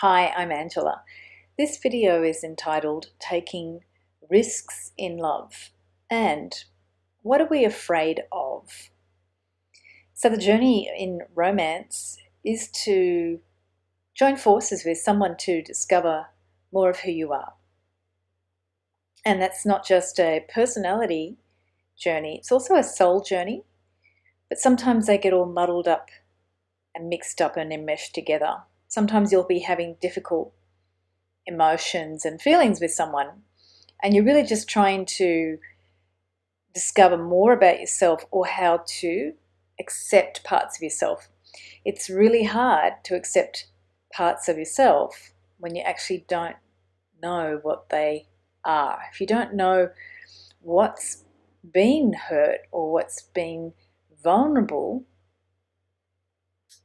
Hi, I'm Angela. This video is entitled Taking Risks in Love and What Are We Afraid of? So, the journey in romance is to join forces with someone to discover more of who you are. And that's not just a personality journey, it's also a soul journey. But sometimes they get all muddled up and mixed up and enmeshed together. Sometimes you'll be having difficult emotions and feelings with someone, and you're really just trying to discover more about yourself or how to accept parts of yourself. It's really hard to accept parts of yourself when you actually don't know what they are. If you don't know what's been hurt or what's been vulnerable,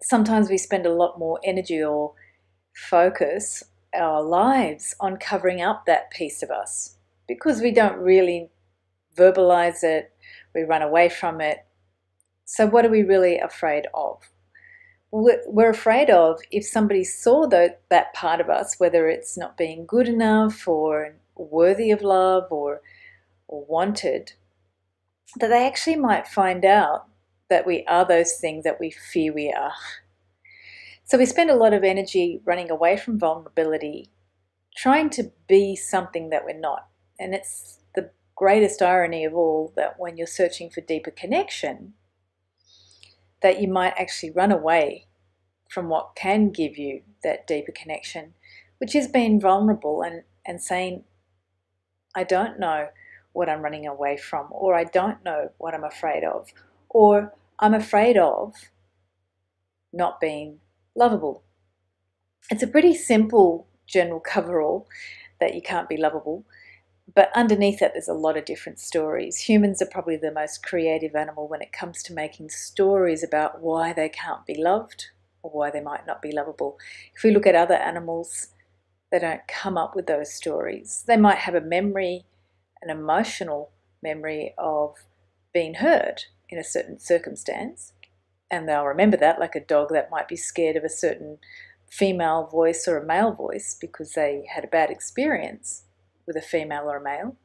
sometimes we spend a lot more energy or focus our lives on covering up that piece of us because we don't really verbalize it, we run away from it. So, what are we really afraid of? We're afraid of if somebody saw that part of us, whether it's not being good enough or worthy of love or wanted, that they actually might find out that we are those things that we fear we are. So we spend a lot of energy running away from vulnerability, trying to be something that we're not. And it's the greatest irony of all that when you're searching for deeper connection, that you might actually run away from what can give you that deeper connection, which is being vulnerable and saying, I don't know what I'm running away from, or I don't know what I'm afraid of, or I'm afraid of not being lovable. It's a pretty simple general coverall that you can't be lovable, but underneath it there's a lot of different stories. Humans are probably the most creative animal when it comes to making stories about why they can't be loved or why they might not be lovable. If we look at other animals, they don't come up with those stories. They might have a memory, an emotional memory of being hurt in a certain circumstance, and they'll remember that, like a dog that might be scared of a certain female voice or a male voice because they had a bad experience with a female or a male.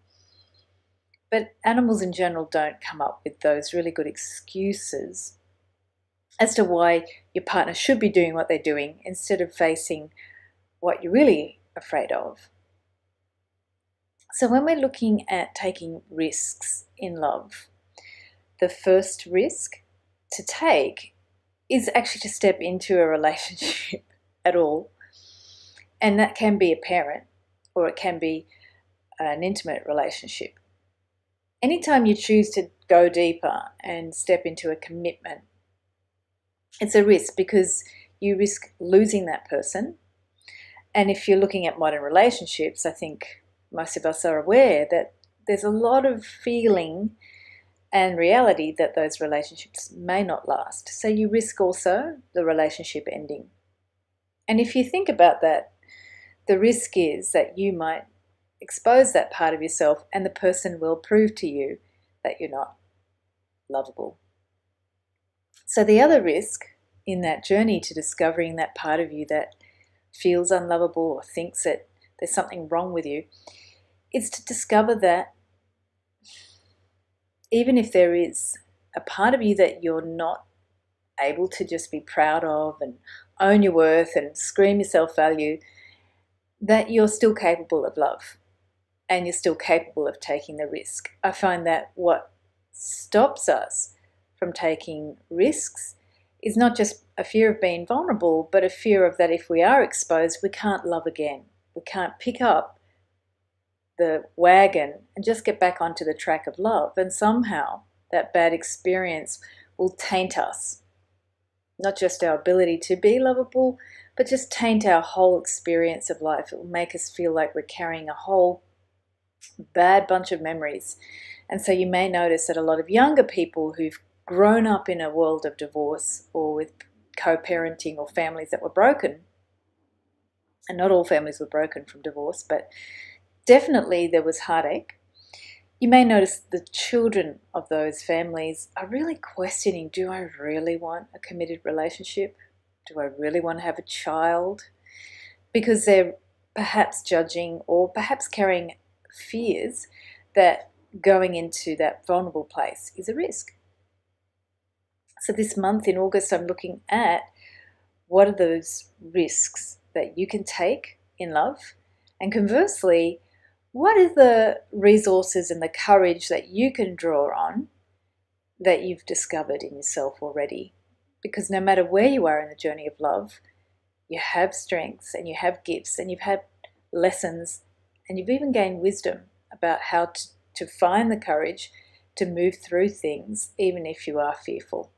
But animals in general don't come up with those really good excuses as to why your partner should be doing what they're doing instead of facing what you're really afraid of. So when we're looking at taking risks in love, the first risk to take is actually to step into a relationship at all. And that can be a parent or it can be an intimate relationship. Anytime you choose to go deeper and step into a commitment, it's a risk because you risk losing that person. And if you're looking at modern relationships, I think most of us are aware that there's a lot of feeling and reality that those relationships may not last. So you risk also the relationship ending. And if you think about that, the risk is that you might expose that part of yourself and the person will prove to you that you're not lovable. So the other risk in that journey to discovering that part of you that feels unlovable or thinks that there's something wrong with you is to discover that even if there is a part of you that you're not able to just be proud of and own your worth and scream your self-value, that you're still capable of love and you're still capable of taking the risk. I find that what stops us from taking risks is not just a fear of being vulnerable, but a fear of that if we are exposed, we can't love again. We can't pick up the wagon and just get back onto the track of love. And somehow that bad experience will taint us. Not just our ability to be lovable, but just taint our whole experience of life. It will make us feel like we're carrying a whole bad bunch of memories. And so you may notice that a lot of younger people who've grown up in a world of divorce or with co-parenting or families that were broken, and not all families were broken from divorce, but definitely there was heartache. You may notice the children of those families are really questioning, do I really want a committed relationship? Do I really want to have a child? because they're perhaps judging or perhaps carrying fears that going into that vulnerable place is a risk. So this month in August, I'm looking at what are those risks that you can take in love, and conversely, what are the resources and the courage that you can draw on that you've discovered in yourself already? Because no matter where you are in the journey of love, you have strengths and you have gifts and you've had lessons and you've even gained wisdom about how to find the courage to move through things even if you are fearful.